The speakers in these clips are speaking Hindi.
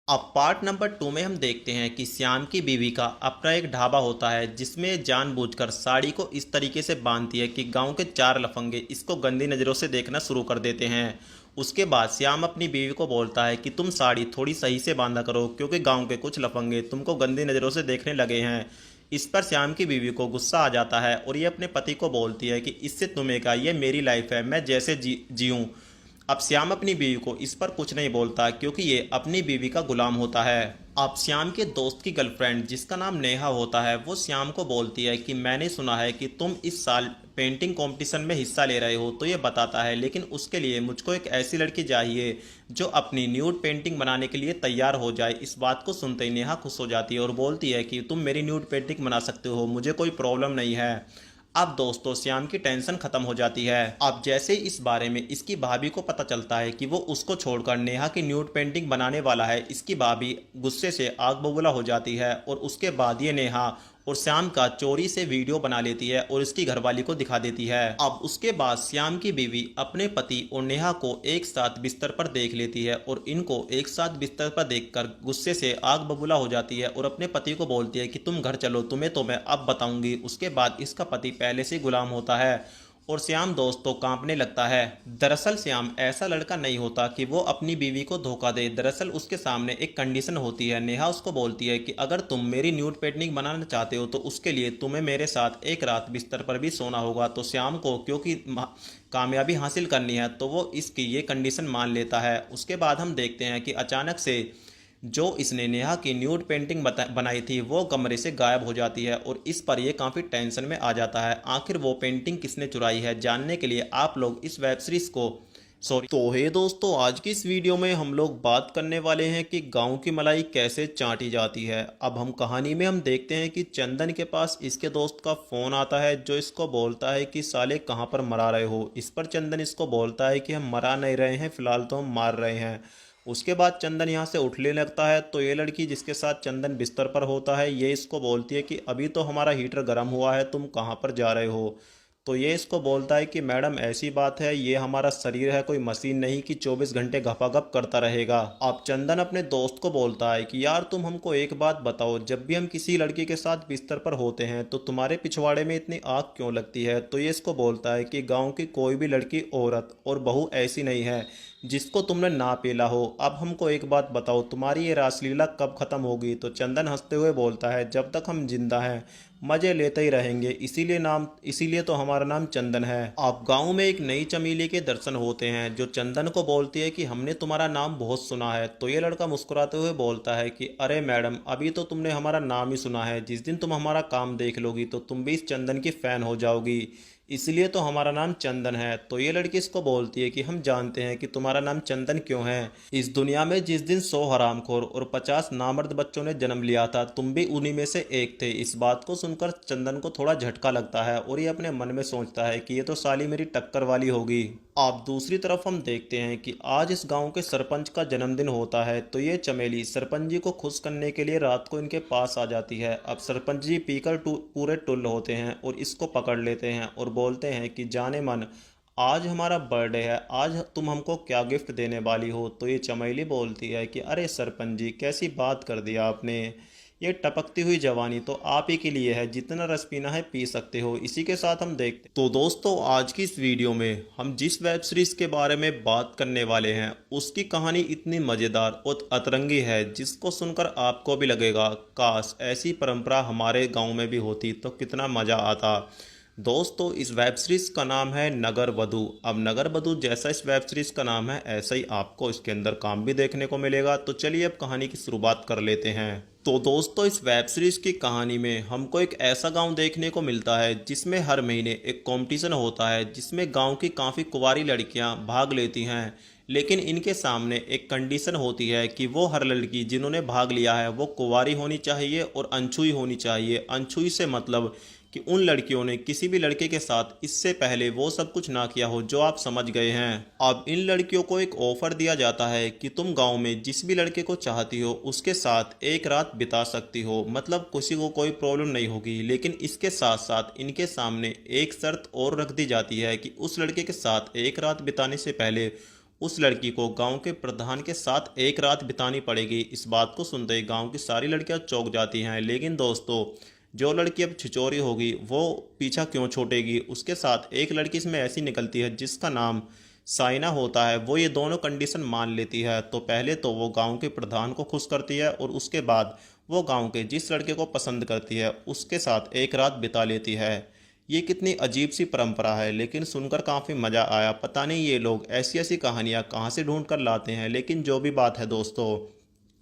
अब पार्ट नंबर 2 में हम देखते हैं कि श्याम की बीवी का अपना एक ढाबा होता है जिसमें जानबूझकर साड़ी को इस तरीके से बांधती है कि गांव के चार लफंगे इसको गंदी नज़रों से देखना शुरू कर देते हैं। उसके बाद श्याम अपनी बीवी को बोलता है कि तुम साड़ी थोड़ी सही से बांधा करो क्योंकि गांव के कुछ लफंगे तुमको गंदी नज़रों से देखने लगे हैं। इस पर श्याम की बीवी को गुस्सा आ जाता है और ये अपने पति को बोलती है कि इससे तुम्हें क्या, ये मेरी लाइफ है, मैं जैसे जीऊँ। अब श्याम अपनी बीवी को इस पर कुछ नहीं बोलता क्योंकि ये अपनी बीवी का गुलाम होता है। अब श्याम के दोस्त की गर्लफ्रेंड जिसका नाम नेहा होता है वो श्याम को बोलती है कि मैंने सुना है कि तुम इस साल पेंटिंग कंपटीशन में हिस्सा ले रहे हो, तो ये बताता है लेकिन उसके लिए मुझको एक ऐसी लड़की चाहिए जो अपनी न्यूड पेंटिंग बनाने के लिए तैयार हो जाए। इस बात को सुनते ही नेहा खुश हो जाती है और बोलती है कि तुम मेरी न्यूड पेंटिंग बना सकते हो, मुझे कोई प्रॉब्लम नहीं है। अब दोस्तों श्याम की टेंशन खत्म हो जाती है। अब जैसे इस बारे में इसकी भाभी को पता चलता है कि वो उसको छोड़कर नेहा की न्यूड पेंटिंग बनाने वाला है, इसकी भाभी गुस्से से आग बबूला हो जाती है और उसके बाद ये नेहा और श्याम का चोरी से वीडियो बना लेती है और इसकी घरवाली को दिखा देती है। अब उसके बाद श्याम की बीवी अपने पति और नेहा को एक साथ बिस्तर पर देख लेती है और इनको एक साथ बिस्तर पर देखकर गुस्से से आग बबूला हो जाती है और अपने पति को बोलती है कि तुम घर चलो, तुम्हें तो मैं अब बताऊंगी। उसके बाद इसका पति पहले से गुलाम होता है और श्याम दोस्तों कांपने लगता है। दरअसल श्याम ऐसा लड़का नहीं होता कि वो अपनी बीवी को धोखा दे। दरअसल उसके सामने एक कंडीशन होती है। नेहा उसको बोलती है कि अगर तुम मेरी न्यूड पेंटिंग बनाना चाहते हो तो उसके लिए तुम्हें मेरे साथ एक रात बिस्तर पर भी सोना होगा। तो श्याम को क्योंकि कामयाबी हासिल करनी है तो वो इसकी ये कंडीशन मान लेता है। उसके बाद हम देखते हैं कि अचानक से जो इसने नेहा की न्यूड पेंटिंग बनाई थी वो कमरे से गायब हो जाती है और इस पर ये काफ़ी टेंशन में आ जाता है। आखिर वो पेंटिंग किसने चुराई है, जानने के लिए आप लोग इस वेब सीरीज को तो हे दोस्तों, आज की इस वीडियो में हम लोग बात करने वाले हैं कि गांव की मलाई कैसे चाटी जाती है। अब हम कहानी में हम देखते हैं कि चंदन के पास इसके दोस्त का फ़ोन आता है जो इसको बोलता है कि साले कहाँ पर मरा रहे हो। इस पर चंदन इसको बोलता है कि हम मरा नहीं रहे हैं, फ़िलहाल तो हम मार रहे हैं। उसके बाद चंदन यहाँ से उठने लगता है तो ये लड़की जिसके साथ चंदन बिस्तर पर होता है ये इसको बोलती है कि अभी तो हमारा हीटर गर्म हुआ है, तुम कहाँ पर जा रहे हो। तो ये इसको बोलता है कि मैडम ऐसी बात है, ये हमारा शरीर है, कोई मशीन नहीं कि 24 घंटे घपाघप करता रहेगा। अब चंदन अपने दोस्त को बोलता है कि यार तुम हमको एक बात बताओ, जब भी हम किसी लड़की के साथ बिस्तर पर होते हैं तो तुम्हारे पिछवाड़े में इतनी आग क्यों लगती है। तो ये इसको बोलता है कि गांव की कोई भी लड़की, औरत और बहू ऐसी नहीं है जिसको तुमने ना पेला हो। अब हमको एक बात बताओ, तुम्हारी ये रासलीला कब खत्म होगी। तो चंदन हंसते हुए बोलता है जब तक हम जिंदा हैं मजे लेते ही रहेंगे, इसीलिए तो हमारा नाम चंदन है। आप गांव में एक नई चमेली के दर्शन होते हैं जो चंदन को बोलती है कि हमने तुम्हारा नाम बहुत सुना है। तो ये लड़का मुस्कुराते हुए बोलता है कि अरे मैडम, अभी तो तुमने हमारा नाम ही सुना है, जिस दिन तुम हमारा काम देख लोगी तो तुम भी इस चंदन की फैन हो जाओगी, इसलिए तो हमारा नाम चंदन है। तो ये लड़की इसको बोलती है कि हम जानते हैं कि तुम्हारा नाम चंदन क्यों है। इस दुनिया में जिस दिन 100 हरामखोर और 50 नामर्द बच्चों ने जन्म लिया था तुम भी उन्हीं में से एक थे। इस बात को सुनकर चंदन को थोड़ा झटका लगता है और ये अपने मन में सोचता है कि ये तो साली मेरी टक्कर वाली होगी। आप दूसरी तरफ हम देखते हैं कि आज इस गांव के सरपंच का जन्मदिन होता है तो ये चमेली सरपंच जी को खुश करने के लिए रात को इनके पास आ जाती है। अब सरपंच जी पीकर पूरे टुल्ल होते हैं और इसको पकड़ लेते हैं और बोलते हैं कि जाने मन, आज हमारा बर्थडे है, आज तुम हमको क्या गिफ्ट देने वाली हो। तो ये चमेली बोलती है कि अरे सरपंच जी, कैसी बात कर दिया आपने, ये टपकती हुई जवानी तो आप ही के लिए है, जितना रस पीना है पी सकते हो। इसी के साथ हम देखते तो दोस्तों, आज की इस वीडियो में हम जिस वेब सीरीज के बारे में बात करने वाले हैं उसकी कहानी इतनी मज़ेदार और अतरंगी है जिसको सुनकर आपको भी लगेगा काश ऐसी परंपरा हमारे गांव में भी होती तो कितना मज़ा आता। दोस्तों, इस वेब सीरीज का नाम है नगर वधू। अब नगर वधू जैसा इस वेब सीरीज का नाम है ऐसा ही आपको इसके अंदर काम भी देखने को मिलेगा। तो चलिए अब कहानी की शुरुआत कर लेते हैं। तो दोस्तों, इस वेब सीरीज की कहानी में हमको एक ऐसा गांव देखने को मिलता है जिसमें हर महीने एक कंपटीशन होता है जिसमें गांव की काफ़ी कुंवारी लड़कियां भाग लेती हैं। लेकिन इनके सामने एक कंडीशन होती है कि वो हर लड़की जिन्होंने भाग लिया है वो कुंवारी होनी चाहिए और अनछुई होनी चाहिए। अनछुई से मतलब कि उन लड़कियों ने किसी भी लड़के के साथ इससे पहले वो सब कुछ ना किया हो, जो आप समझ गए हैं। अब इन लड़कियों को एक ऑफर दिया जाता है कि तुम गांव में जिस भी लड़के को चाहती हो उसके साथ एक रात बिता सकती हो, मतलब किसी को कोई प्रॉब्लम नहीं होगी। लेकिन इसके साथ साथ इनके सामने एक शर्त और रख दी जाती है कि उस लड़के के साथ एक रात बिताने से पहले उस लड़की को गांव के प्रधान के साथ एक रात बितानी पड़ेगी। इस बात को सुनते ही गांव की सारी लड़कियां चौंक जाती हैं। लेकिन दोस्तों, जो लड़की अब छिचोरी होगी वो पीछा क्यों छूटेगी। उसके साथ एक लड़की इसमें ऐसी निकलती है जिसका नाम साइना होता है। वो ये दोनों कंडीशन मान लेती है। तो पहले तो वो गांव के प्रधान को खुश करती है और उसके बाद वो गांव के जिस लड़के को पसंद करती है उसके साथ एक रात बिता लेती है। ये कितनी अजीब सी परंपरा है, लेकिन सुनकर काफ़ी मज़ा आया। पता नहीं ये लोग ऐसी ऐसी कहानियाँ कहाँ से ढूंढ कर लाते हैं। लेकिन जो भी बात है दोस्तों,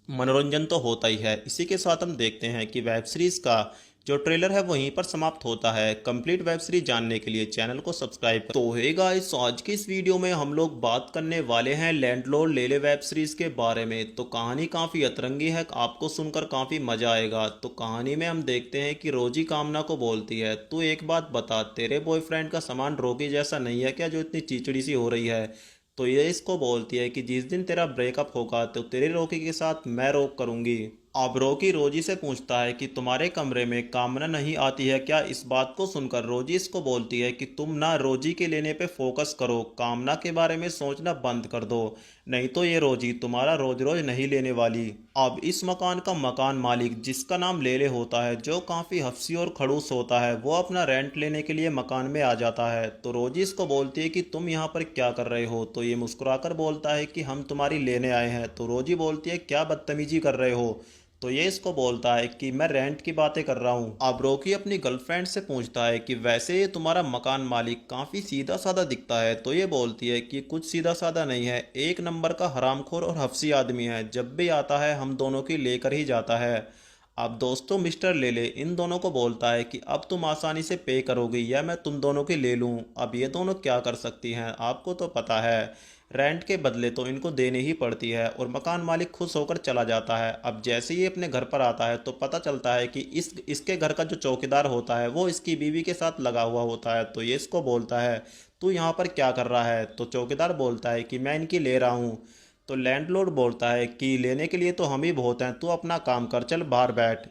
मनोरंजन तो होता ही है। इसी के साथ हम देखते हैं कि वेब सीरीज़ का जो ट्रेलर है वहीं पर समाप्त होता है। कंप्लीट वेब सीरीज जानने के लिए चैनल को सब्सक्राइब करें। तो हे गाइस, आज की इस वीडियो में हम लोग बात करने वाले हैं लैंडलॉर्ड लेले वेब सीरीज के बारे में। तो कहानी काफ़ी अतरंगी है, आपको सुनकर काफ़ी मज़ा आएगा। तो कहानी में हम देखते हैं कि रोजी कामना को बोलती है, तू एक बात बता, तेरे बॉयफ्रेंड का सामान रोकी जैसा नहीं है क्या जो इतनी चिचड़ी सी हो रही है। तो ये इसको बोलती है कि जिस दिन तेरा ब्रेकअप होगा तो तेरे रोकी के साथ मैं रोक करूंगी। अब रोकी रोजी से पूछता है कि तुम्हारे कमरे में कामना नहीं आती है क्या। इस बात को सुनकर रोजी इसको बोलती है कि तुम ना रोजी के लेने पे फोकस करो, कामना के बारे में सोचना बंद कर दो, नहीं तो ये रोजी तुम्हारा रोज रोज नहीं लेने वाली। अब इस मकान का मकान मालिक, जिसका नाम लेले होता है, जो काफ़ी हफ्सी और खड़ूस होता है, वो अपना रेंट लेने के लिए मकान में आ जाता है। तो रोजी इसको बोलती है कि तुम यहाँ पर क्या कर रहे हो। तो ये मुस्कुराकर बोलता है कि हम तुम्हारी लेने आए हैं। तो रोजी बोलती है क्या बदतमीजी कर रहे हो। तो ये इसको बोलता है कि मैं रेंट की बातें कर रहा हूँ। अब रॉकी अपनी गर्लफ्रेंड से पूछता है कि वैसे ये तुम्हारा मकान मालिक काफ़ी सीधा साधा दिखता है। तो ये बोलती है कि कुछ सीधा साधा नहीं है, एक नंबर का हरामखोर और हफ्सी आदमी है, जब भी आता है हम दोनों की लेकर ही जाता है। अब दोस्तों, मिस्टर लेले इन दोनों को बोलता है कि अब तुम आसानी से पे करोगी या मैं तुम दोनों की ले लूँ। अब ये दोनों क्या कर सकती हैं, आपको तो पता है, रेंट के बदले तो इनको देनी ही पड़ती है। और मकान मालिक खुश होकर चला जाता है। अब जैसे ही अपने घर पर आता है तो पता चलता है कि इसके घर का जो चौकीदार होता है वो इसकी बीवी के साथ लगा हुआ होता है। तो ये इसको बोलता है तू यहाँ पर क्या कर रहा है। तो चौकीदार बोलता है कि मैं इनकी ले रहा हूँ। तो लैंडलॉर्ड बोलता है कि लेने के लिए तो हम ही बहुत हैं, तू अपना काम कर, चल बाहर बैठ।